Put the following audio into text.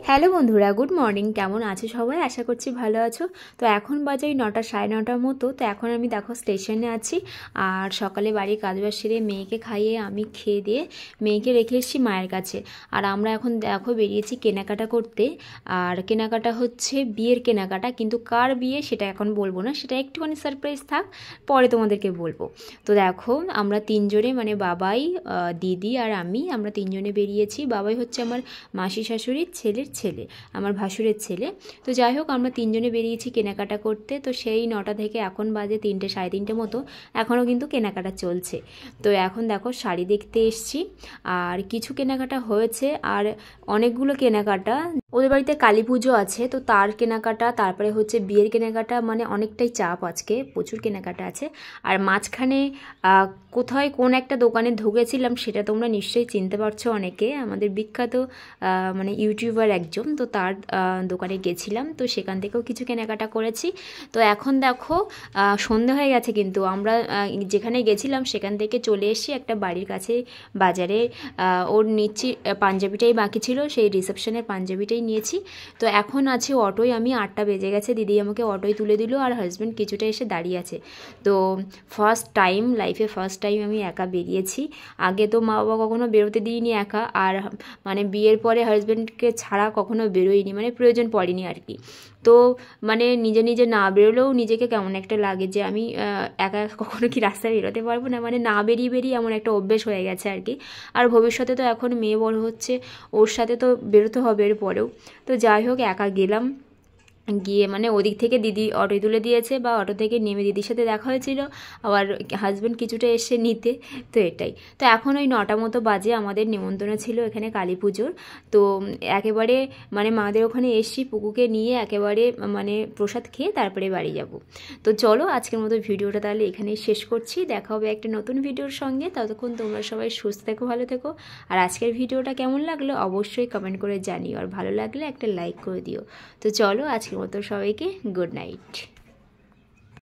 Hello বন্ধুরা, good morning. কেমন আছো সবাই? আশা করছি ভালো আছো। তো এখন বাজে 9টা সাড়ে 9টার মতো। তো এখন আমি দেখো স্টেশনে আছি, আর সকালে বাড়ির কাজবাজ সেরে মেয়েকে খাইয়ে আমি খেয়ে দিয়ে মেয়েকে রেখে এসেছি মায়ের কাছে। আর আমরা এখন দেখো বেরিয়েছি কেনাকাটা করতে। আর কেনাকাটা হচ্ছে বিয়ের কেনাকাটা, কিন্তু কার বিয়ে সেটা এখন বলবো না, সেটা একটুখানি সারপ্রাইজ থাক, পরে তোমাদেরকে বলবো। তো দেখো আমরা তিনজনে, মানে বাবাই, দিদি আর আমরা তিনজনে বেরিয়েছি। বাবাই হচ্ছে আমার মাসি শাশুড়ির ছেলের ছেলে, আমার ভাসুরের ছেলে। তো যাই হোক, আমরা তিনজনে বেরিয়েছি কেনাকাটা করতে। তো সেই 9টা থেকে এখন বাজে 3টে সাড়ে 3টে মতো, এখনও কিন্তু কেনাকাটা চলছে। তো এখন দেখো শাড়ি দেখতে এসছি, আর কিছু কেনাকাটা হয়েছে, আর অনেকগুলো কেনাকাটা। ওদের বাড়িতে কালী পুজো আছে, তো তার কেনাকাটা, তারপরে হচ্ছে বিয়ের কেনাকাটা, মানে অনেকটাই চাপ আজকে, প্রচুর কেনাকাটা আছে। আর মাঝখানে কোথায় কোন একটা দোকানে ঢুকেছিলাম, সেটা তোমরা নিশ্চয়ই চিনতে পারছো অনেকে, আমাদের বিখ্যাত মানে ইউটিউবার একজন। তো তার দোকানে গেছিলাম, তো সেখান থেকেও কিছু কেনাকাটা করেছি। তো এখন দেখো সন্ধে হয়ে গেছে, কিন্তু আমরা যেখানে গেছিলাম সেখান থেকে চলে এসেছি একটা বাড়ির কাছে বাজারে। ওর নিচ্ছি পাঞ্জাবিটাই বাকি ছিল, সেই রিসেপশনের পাঞ্জাবিটাই নিয়েছি। তো এখন আছে অটোয়, আমি 8টা বেজে গেছে, দিদি আমাকে অটোয় তুলে দিল, আর হাজব্যান্ড কিছুটা এসে দাঁড়িয়ে আছে। তো ফার্স্ট টাইম লাইফে, ফার্স্ট টাইম আমি একা বেরিয়েছি। আগে তো মা বাবা কখনো বেরোতে দিইনি একা, আর মানে বিয়ের পরে হাজব্যান্ডকে ছাড়া কখনো বেরোইনি, মানে প্রয়োজন পড়েনি আর কি। তো মানে নিজে নিজে না বেরোলেও নিজেকে কেমন একটা লাগে যে আমি একা কখনো কি রাস্তায় বেরোতে পারবো না, মানে না বেরিয়ে বেরিয়ে এমন একটা অভ্যেস হয়ে গেছে আর কি। আর ভবিষ্যতে তো এখন মেয়ে বড় হচ্ছে, ওর সাথে তো বেরোতে হবে এরপরেও। তো যাই হোক, একা গেলাম, গিয়ে মানে ওদিক থেকে দিদি অটোয় তুলে দিয়েছে, বা অটো থেকে নেমে দিদির সাথে দেখা হয়েছিল, আবার হাজব্যান্ড কিছুটা এসে নিতে। তো এটাই। তো এখন ওই 9টা মতো বাজে, আমাদের নিমন্ত্রণ ছিল এখানে কালী পুজোর। তো একেবারে মানে মাদের ওখানে এসছি পুকুকে নিয়ে, একেবারে মানে প্রসাদ খেয়ে তারপরে বাড়ি যাব। তো চলো আজকের মতো ভিডিওটা তাহলে এখানেই শেষ করছি। দেখা হবে একটা নতুন ভিডিওর সঙ্গে। ততক্ষণ তোমরা সবাই সুস্থ থেকো, ভালো থেকো। আর আজকের ভিডিওটা কেমন লাগলো অবশ্যই কমেন্ট করে জানিও, আর ভালো লাগলে একটা লাইক করে দিও। তো চলো আজকের মতো সবাইকে গুড নাইট।